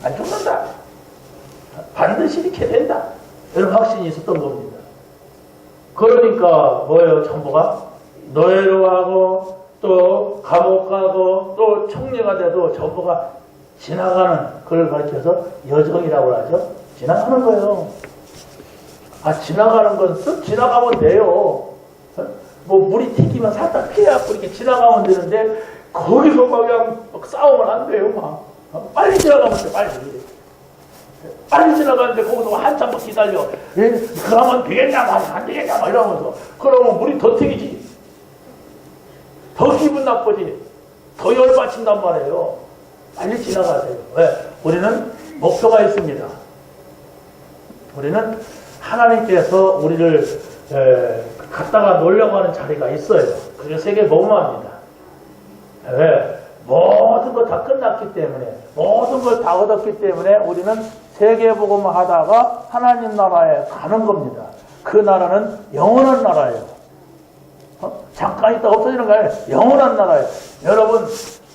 안 죽는다. 반드시 이렇게 된다. 이런 확신이 있었던 겁니다. 그러니까 뭐예요? 전부가 노예로 하고 또 감옥 가고 또 총리가 돼도 전부가 지나가는 그걸 가르쳐서 여정이라고 하죠. 지나가는 거예요. 지나가는 건 쓱 지나가면 돼요. 뭐 물이 튀기면 살짝 피해갖고 이렇게 지나가면 되는데 거기서 막 그냥 싸우면 안 돼요. 빨리 지나가면 돼. 빨리 지나가는데 거기서 한참 막 기다려. 그러면 되겠냐 안 되겠냐 막 이러면서 그러면 물이 더 튀기지. 더 기분 나쁘지. 더 열받친단 말이에요. 빨리 지나가세요. 왜? 우리는 목표가 있습니다. 우리는 하나님께서 우리를 갖다가 놀려고 하는 자리가 있어요. 그게 세계복음화입니다. 왜? 모든 거 다 끝났기 때문에, 모든 걸 다 얻었기 때문에 우리는 세계복음화 하다가 하나님 나라에 가는 겁니다. 그 나라는 영원한 나라예요. 잠깐 있다 없어지는 거예요. 영원한 나라예요. 여러분,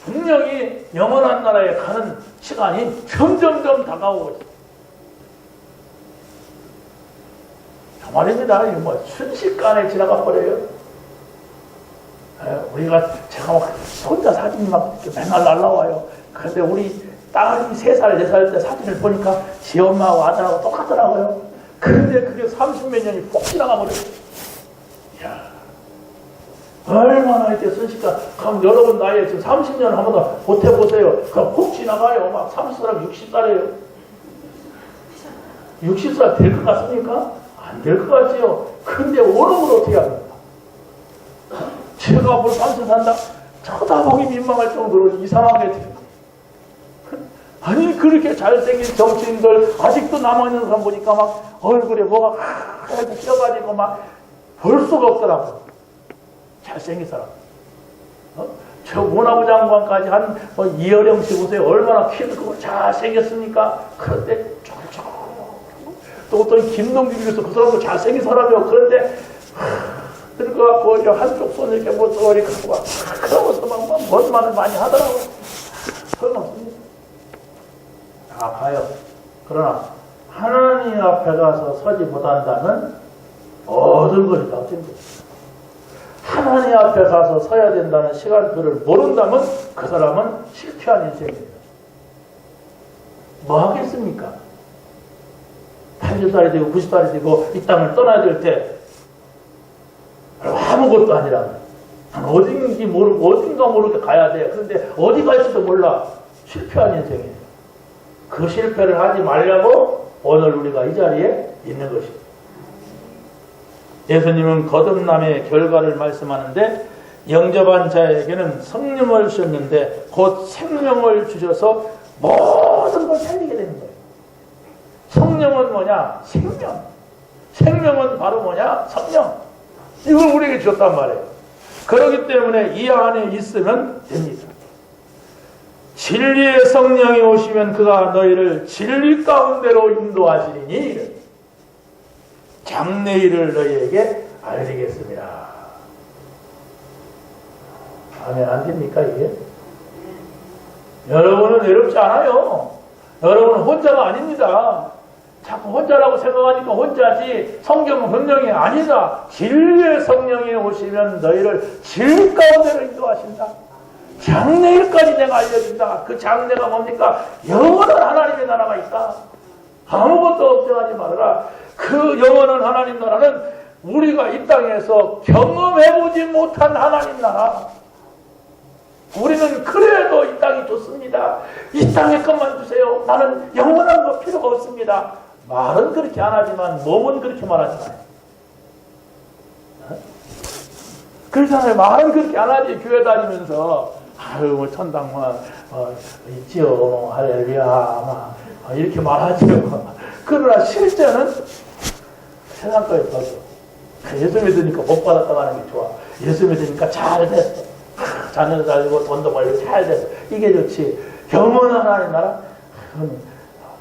분명히 영원한 나라에 가는 시간이 점점점 다가오고 있어요. 말입니다. 이거 뭐 순식간에 지나가 버려요. 제가 막 혼자 사진이 막 이렇게 맨날 날라와요. 그런데 우리 딸이 3살, 4살 때 사진을 보니까 지 엄마하고 아들하고 똑같더라고요. 그런데 그게 30몇 년이 폭 지나가 버려요. 이야, 얼마나 이렇게 순식간, 그럼 여러분 나이에 지금 30년 한 번도 못 해보세요. 그럼 폭 지나가요. 막 30사람 60살이에요. 60살 될 것 같습니까? 안 될 것 같지요. 근데 오름을 어떻게 합니까? 제가 뭘 30 산다? 쳐다보기 민망할 정도로 이상하게 돼요. 아니 그렇게 잘생긴 정치인들 아직도 남아있는 사람 보니까 막 얼굴에 뭐가 하얗게 껴가지고 막 볼 수가 없더라고. 잘생긴 사람. 저 문화부 장관까지 한 이어령 씨 보세요. 얼마나 키도 크고 잘생겼습니까? 그런데 또 어떤 김동길이라서 그 사람도 잘생긴 사람이요. 그런데 그래갖고 한쪽 손을 이렇게 뭐 저리 갖고 막 그러면서 막 뭔 말을 많이 하더라고요. 소용없습니다. 봐요. 그러나 하나님 앞에 가서 서지 못한다면 모든 것이 다 힘들어요. 하나님 앞에 가서 서야 된다는 시간표를 모른다면 그 사람은 실패한 인생입니다. 뭐 하겠습니까? 80살이 되고 90살이 되고 이 땅을 떠나야 될 때 아무것도 아니라 어딘가 모르게 가야 돼. 그런데 어디 갈지도 몰라. 실패한 인생이에요. 그 실패를 하지 말려고 오늘 우리가 이 자리에 있는 것입니다. 예수님은 거듭남의 결과를 말씀하는데 영접한 자에게는 성령을 주셨는데 곧 생명을 주셔서 모든 걸 살리게 되는 거예요. 성령은 뭐냐? 생명. 생명은 바로 뭐냐? 성령. 이걸 우리에게 주셨단 말이에요. 그렇기 때문에 이 안에 있으면 됩니다. 진리의 성령이 오시면 그가 너희를 진리 가운데로 인도하시리니 장래일을 너희에게 알리겠습니다. 아멘. 안 됩니까 이게? 여러분은 외롭지 않아요. 여러분은 혼자가 아닙니다. 자꾸 혼자라고 생각하니까 혼자지 성경은 분명히 아니다. 진리의 성령이 오시면 너희를 진리 가운데로 인도하신다. 장래일까지 내가 알려준다. 그 장래가 뭡니까? 영원한 하나님의 나라가 있다. 아무것도 걱정하지 말아라. 그 영원한 하나님 나라는 우리가 이 땅에서 경험해보지 못한 하나님 나라. 우리는 그래도 이 땅이 좋습니다. 이 땅의 것만 주세요. 나는 영원한 거 필요가 없습니다. 말은 그렇게 안 하지만 몸은 그렇게 말하잖아요. 그렇잖아요. 말은 그렇게 안 하지. 교회 다니면서 아유 뭐 천당 있지요. 할렐루야 막 이렇게 말하죠. 그러나 실제는 세상 거에 떠서 예수 믿으니까 복 받았다고 하는 게 좋아. 예수 믿으니까 잘 됐어. 자녀도 살고 돈도 벌고 잘 됐어. 이게 좋지. 영원한 하나님 나라? 그건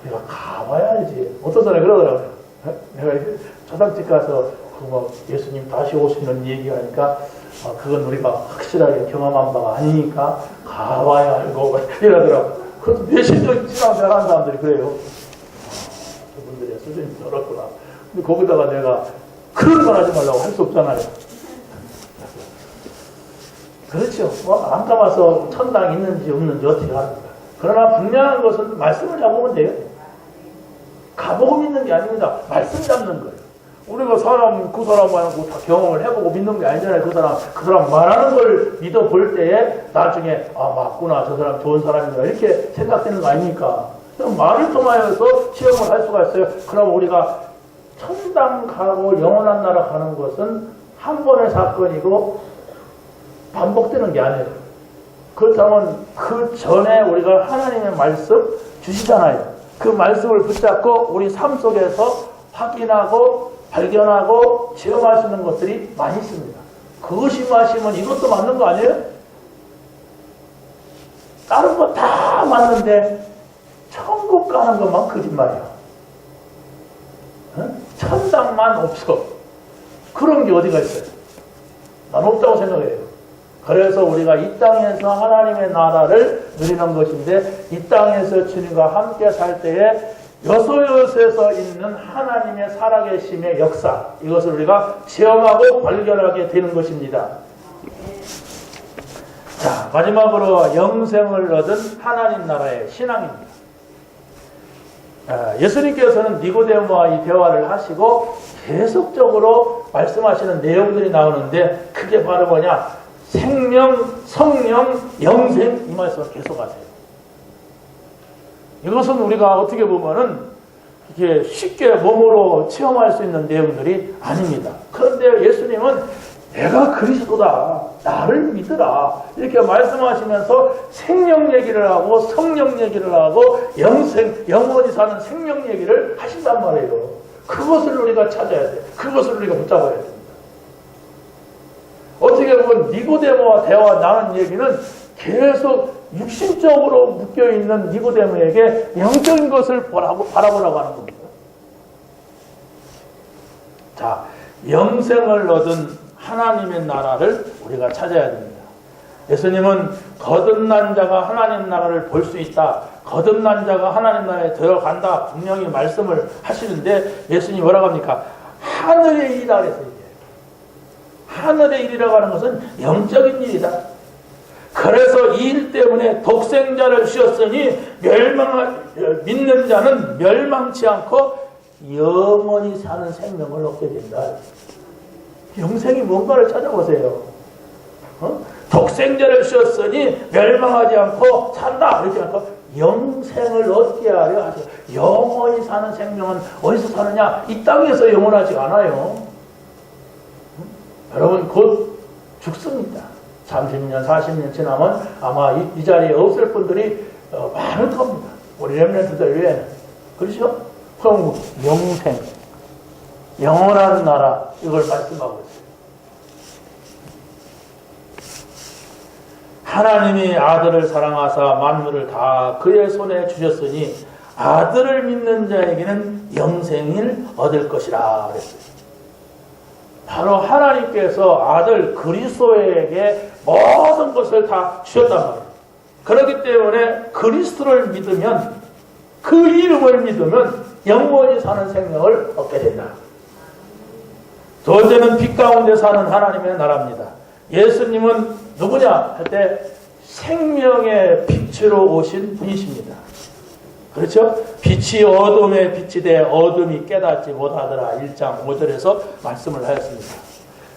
우리가 가봐야 알지. 어떤 사람이 그러더라고요. 내가 초상집 가서 뭐 예수님 다시 오시는 얘기하니까 그건 우리가 확실하게 경험한 바가 아니니까 가봐야 알고 이러더라고요. 그것도 몇십 년 지나서 하는 사람들이 그래요. 그분들의 수준이 어렵구나. 근데 거기다가 내가 그런 걸 하지 말라고 할 수 없잖아요. 그렇죠. 안 가봐서 천당 있는지 없는지 어떻게 합니까? 그러나 분명한 것은 말씀을 잡으면 돼요. 가보고 믿는 게 아닙니다. 말씀 잡는 거예요. 우리가 그 사람 말고 다 경험을 해보고 믿는 게 아니잖아요. 그 사람 말하는 걸 믿어볼 때에 나중에, 맞구나. 저 사람 좋은 사람이구나. 이렇게 생각되는 거 아닙니까? 그럼 말을 통하여서 체험을 할 수가 있어요. 그럼 우리가 천당 가고 영원한 나라 가는 것은 한 번의 사건이고 반복되는 게 아니에요. 그렇다면 그 전에 우리가 하나님의 말씀 주시잖아요. 그 말씀을 붙잡고 우리 삶 속에서 확인하고 발견하고 체험할 수 있는 것들이 많이 있습니다. 그것이 마시면 이것도 맞는 거 아니에요? 다른 거 다 맞는데 천국 가는 것만 거짓말이야. 응? 천당만 없어. 그런 게 어디가 있어요? 난 없다고 생각해요. 그래서 우리가 이 땅에서 하나님의 나라를 누리는 것인데, 이 땅에서 주님과 함께 살 때에 여소여소에서 있는 하나님의 살아계심의 역사, 이것을 우리가 체험하고 발견하게 되는 것입니다. 자, 마지막으로 영생을 얻은 하나님 나라의 신앙입니다. 예수님께서는 니고데모와 이 대화를 하시고 계속적으로 말씀하시는 내용들이 나오는데, 그게 바로 뭐냐? 생명, 성령, 영생, 이 말씀을 계속하세요. 이것은 우리가 어떻게 보면은 이게 쉽게 몸으로 체험할 수 있는 내용들이 아닙니다. 그런데 예수님은 내가 그리스도다, 나를 믿으라, 이렇게 말씀하시면서 생명 얘기를 하고 성령 얘기를 하고 영생, 영원히 사는 생명 얘기를 하신단 말이에요. 그것을 우리가 찾아야 돼요. 그것을 우리가 붙잡아야 됩니다. 어떻게 보면 니고데모와 대화 나눈 얘기는 계속 육신적으로 묶여있는 니고데모에게 영적인 것을 바라보라고 하는 겁니다. 자, 영생을 얻은 하나님의 나라를 우리가 찾아야 됩니다. 예수님은 거듭난 자가 하나님 나라를 볼 수 있다, 거듭난 자가 하나님 나라에 들어간다, 분명히 말씀을 하시는데, 예수님이 뭐라고 합니까? 하늘의 일이다 그랬어요. 하늘의 일이라고 하는 것은 영적인 일이다. 그래서 이 일 때문에 독생자를 주셨으니 믿는 자는 멸망치 않고 영원히 사는 생명을 얻게 된다. 영생이 뭔가를 찾아보세요. 독생자를 주셨으니 멸망하지 않고 산다, 이렇게 하고 영생을 얻게 하려 하죠. 영원히 사는 생명은 어디서 사느냐? 이 땅에서 영원하지 않아요. 여러분 곧 죽습니다. 30년, 40년 지나면 아마 이 자리에 없을 분들이 많을 겁니다. 우리 렘넌트들 외에는. 그렇죠? 그럼 영생, 영원한 나라, 이걸 말씀하고 있어요. 하나님이 아들을 사랑하사 만물을 다 그의 손에 주셨으니 아들을 믿는 자에게는 영생을 얻을 것이라 그랬어요. 바로 하나님께서 아들 그리스도에게 모든 것을 다 주셨단 말이에요. 그렇기 때문에 그리스도를 믿으면, 그 이름을 믿으면 영원히 사는 생명을 얻게 된다. 두 번째는 빛 가운데 사는 하나님의 나라입니다. 예수님은 누구냐 할 때 생명의 빛으로 오신 분이십니다. 그렇죠? 빛이 어둠에 빛이 돼 어둠이 깨닫지 못하더라. 1장 5절에서 말씀을 하였습니다.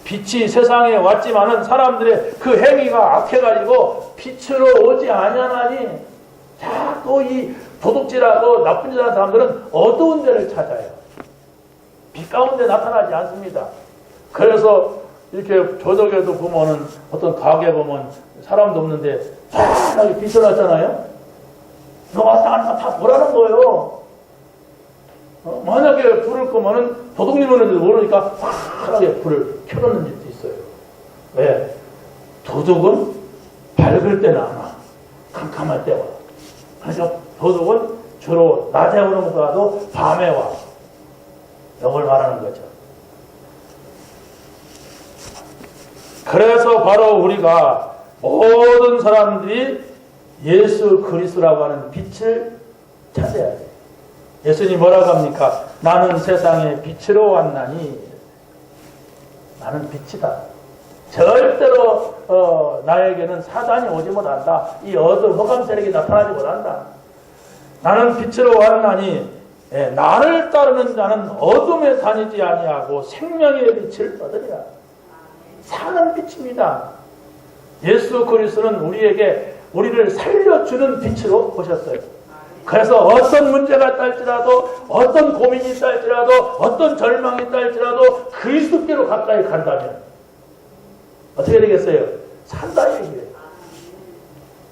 빛이 세상에 왔지만은 사람들의 그 행위가 악해가지고 빛으로 오지 아니하나니 자꾸 이 도둑질하고 나쁜 짓 하는 사람들은 어두운 데를 찾아요. 빛 가운데 나타나지 않습니다. 그래서 이렇게 저녁에도 보면은 어떤 가게 보면 사람도 없는데 환하게 빛을 놨잖아요. 너 왔다 갔다 다 보라는 거예요. 만약에 불을 끄면은 도둑님 오는지도 모르니까 환하게 불을 켜놓는 집도 있어요. 왜? 도둑은 밝을 때는 안 와. 캄캄할 때 와. 그래서 도둑은 주로 낮에 오는 것보다도 밤에 와. 이걸 말하는 거죠. 그래서 바로 우리가 모든 사람들이 예수 그리스도라고 하는 빛을 찾아야 돼요. 예수님이 뭐라고 합니까? 나는 세상에 빛으로 왔나니, 나는 빛이다. 절대로 나에게는 사단이 오지 못한다. 이 어두운 흑암 세력이 나타나지 못한다. 나는 빛으로 왔나니 나를 따르는 자는 어둠에 다니지 아니하고 생명의 빛을 얻으리라. 사는 빛입니다. 예수 그리스도는 우리를 살려주는 빛으로 오셨어요. 그래서 어떤 문제가 있다 할지라도, 어떤 고민이 있다 할지라도, 어떤 절망이 있다 할지라도 그리스도께로 가까이 간다면 어떻게 되겠어요? 산다 얘기예요.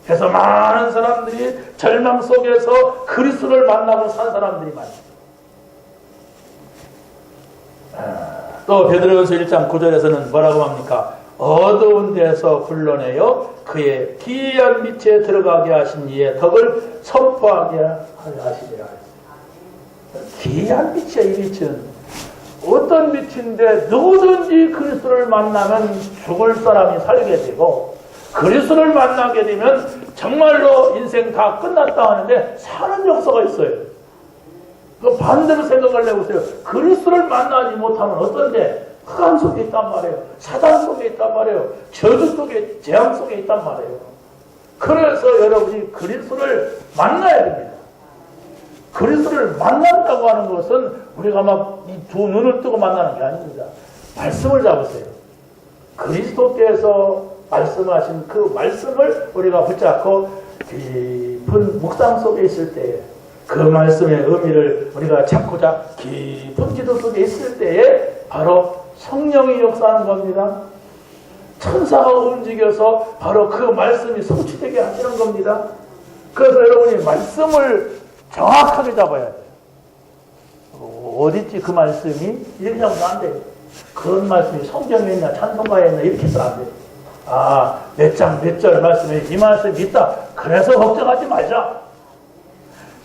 그래서 많은 사람들이 절망 속에서 그리스도를 만나고 산 사람들이 많습니다. 또 베드로전서 1장 9절에서는 뭐라고 합니까? 어두운 데서 불러내어 그의 기이한 빛에 들어가게 하신 이의 덕을 선포하게 하시리라. 기이한 빛이야. 이 빛은 어떤 빛인데, 누구든지 그리스도를 만나면 죽을 사람이 살게 되고, 그리스도를 만나게 되면 정말로 인생 다 끝났다 하는데 사는 역사가 있어요. 그 반대로 생각을 해보세요. 그리스도를 만나지 못하면 어떤데? 흑암 속에 있단 말이에요. 사단 속에 있단 말이에요. 저주 속에, 재앙 속에 있단 말이에요. 그래서 여러분이 그리스도를 만나야 됩니다. 그리스도를 만난다고 하는 것은 우리가 막 이 두 눈을 뜨고 만나는 게 아닙니다. 말씀을 잡으세요. 그리스도께서 말씀하신 그 말씀을 우리가 붙잡고 깊은 묵상 속에 있을 때에, 그 말씀의 의미를 우리가 찾고자 깊은 기도 속에 있을 때에 바로 성령이 역사하는 겁니다. 천사가 움직여서 바로 그 말씀이 성취되게 하시는 겁니다. 그래서 여러분이 말씀을 정확하게 잡아야 돼요. 어딨지 그 말씀이? 이렇게 잡으면 안 돼요. 그런 말씀이 성경에 있나 찬송가에 있나 이렇게 해서 안 돼요. 몇 장 몇 절 말씀에 이 말씀이 있다. 그래서 걱정하지 말자.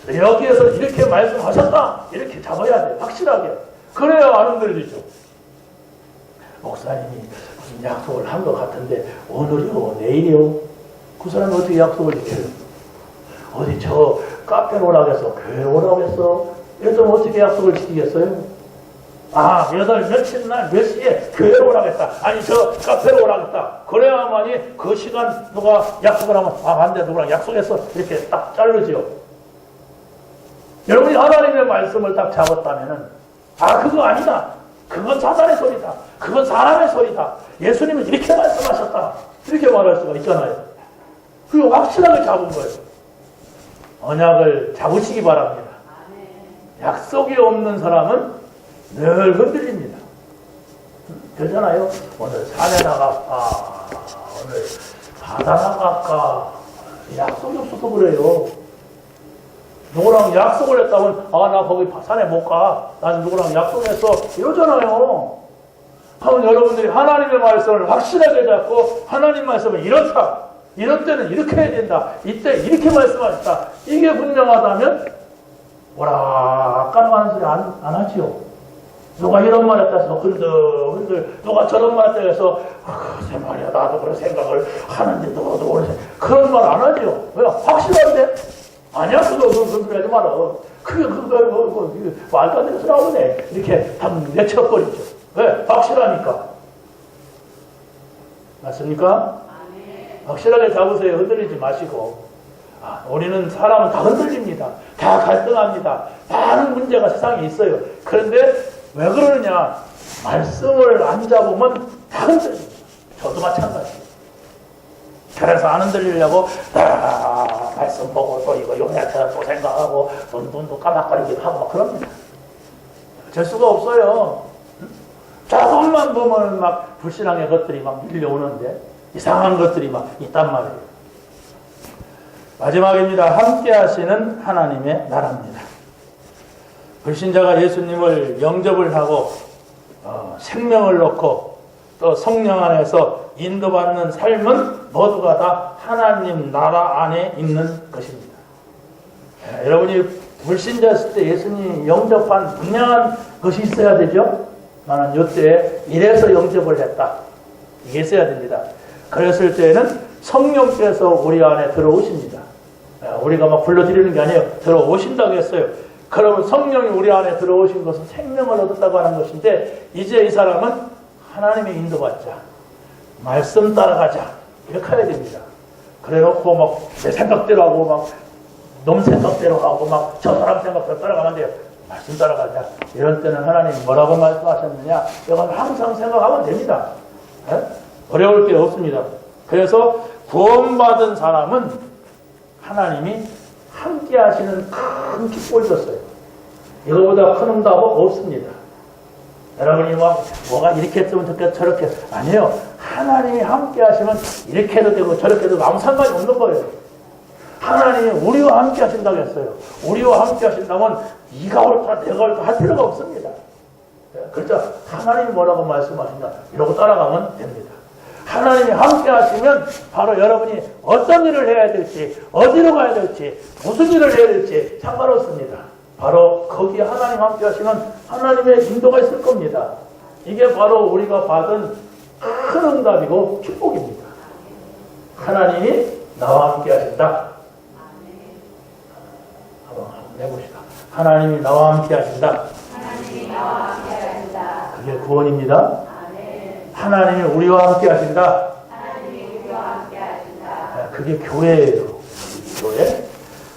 여기에서 이렇게 말씀하셨다. 이렇게 잡아야 돼요. 확실하게. 그래야 안 흔들리죠. 목사님이 무슨 약속을 한 것 같은데 오늘이요 내일이요. 그 사람이 어떻게 약속을 지켜요? 어디 저 카페로 오라고 해서 교회 오라고 해서 요즘 어떻게 약속을 지키겠어요? 며칠 날 몇 시에 교회로 오라고 했다. 아니 저 카페로 오라고 했다. 그래야만이 그 시간 누가 약속을 하면 안 돼. 누구랑 약속했어. 이렇게 딱 자르죠. 여러분이 하나님의 말씀을 딱 잡았다면은 그거 아니다. 그건 사단의 소리다. 그건 사람의 소리다. 예수님은 이렇게 말씀하셨다. 이렇게 말할 수가 있잖아요. 그리고 확실하게 잡은 거예요. 언약을 잡으시기 바랍니다. 약속이 없는 사람은 늘 흔들립니다. 그러잖아요. 오늘 산에 나갈까, 오늘 바다 나갈까, 약속이 없어서 그래요. 누구랑 약속을 했다면 나 거기 산에 못 가. 난 누구랑 약속했어. 이러잖아요. 그럼 여러분들이 하나님의 말씀을 확실하게 잡고 하나님 말씀은 이렇다. 이럴 때는 이렇게 해야 된다. 이때 이렇게 말씀하셨다. 이게 분명하다면 오락가락하는 소리 안 하지요. 누가 이런 말 했다 해서 흔들 누가 저런 말 했다 해서 글쎄 말이야 나도 그런 생각을 하는데 너도 그런 말 안 하지요. 왜? 확실한데? 아니야 그거 하지 마라. 그게 말도 안 되는 소리 나오네. 이렇게 한 내쳐버리죠. 왜? 확실하니까. 맞습니까? 확실하게 잡으세요. 흔들리지 마시고. 우리는 사람은 다 흔들립니다. 다 갈등합니다. 많은 문제가 세상에 있어요. 그런데 왜 그러느냐? 말씀을 안 잡으면 다 흔들립니다. 저도 마찬가지예요. 그래서 안 흔들리려고 말씀 보고 또 이거 용약해서 또 생각하고 눈도 까막거리기도 하고 막 그럽니다. 어쩔 수가 없어요. 조금만 보면 막 불신앙의 것들이 막 밀려오는데 이상한 것들이 막 있단 말이에요. 마지막입니다. 함께 하시는 하나님의 나라입니다. 불신자가 예수님을 영접을 하고 생명을 놓고 또 성령 안에서 인도받는 삶은 모두가 다 하나님 나라 안에 있는 것입니다. 여러분이 불신자였을 때 예수님 영접한 분명한 것이 있어야 되죠. 나는 이때 이래서 영접을 했다. 이게 있어야 됩니다. 그랬을 때에는 성령께서 우리 안에 들어오십니다. 우리가 막 불러드리는 게 아니에요. 들어오신다고 했어요. 그러면 성령이 우리 안에 들어오신 것은 생명을 얻었다고 하는 것인데 이제 이 사람은 하나님의 인도받자. 말씀 따라가자. 이렇게 해야 됩니다. 그래 놓고 막 내 생각대로 하고 막 놈 생각대로 하고 막 저 사람 생각대로 따라가면 안 돼요. 말씀 따라가자. 이런 때는 하나님 뭐라고 말씀하셨느냐? 이건 항상 생각하면 됩니다. 네? 어려울 게 없습니다. 그래서 구원받은 사람은 하나님이 함께 하시는 큰 기쁨을 줬어요. 이거보다 큰 응답은 없습니다. 여러분이 뭐가 이렇게 했으면 좋겠다 저렇게 아니에요. 하나님이 함께 하시면 이렇게 해도 되고 저렇게 해도 아무 상관이 없는 거예요. 하나님이 우리와 함께 하신다고 했어요. 우리와 함께 하신다면 네가 옳다 내가 옳다 할 필요가 없습니다. 그렇죠? 하나님이 뭐라고 말씀하시냐 이러고 따라가면 됩니다. 하나님이 함께 하시면 바로 여러분이 어떤 일을 해야 될지 어디로 가야 될지 무슨 일을 해야 될지 상관없습니다. 바로 거기에 하나님 함께 하시면 하나님의 인도가 있을 겁니다. 이게 바로 우리가 받은 큰 응답이고 축복입니다. 하나님이 나와 함께 하신다. 한번 해봅시다. 하나님이 나와 함께 하신다. 그게 구원입니다. 하나님이 우리와 함께 하신다. 그게 교회예요. 교회.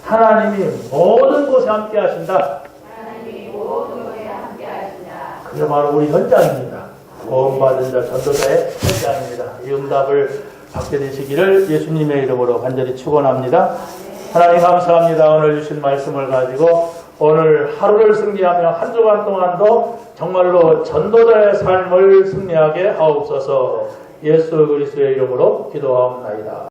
하나님이 모든 곳에 함께 하신다. 그게 바로 우리 현장입니다. 구원받은 자 전도자의 현장입니다. 이 응답을 받게 되시기를 예수님의 이름으로 간절히 축원합니다. 하나님 감사합니다. 오늘 주신 말씀을 가지고 오늘 하루를 승리하며 한 주간 동안도 정말로 전도자의 삶을 승리하게 하옵소서. 예수 그리스도의 이름으로 기도하옵나이다.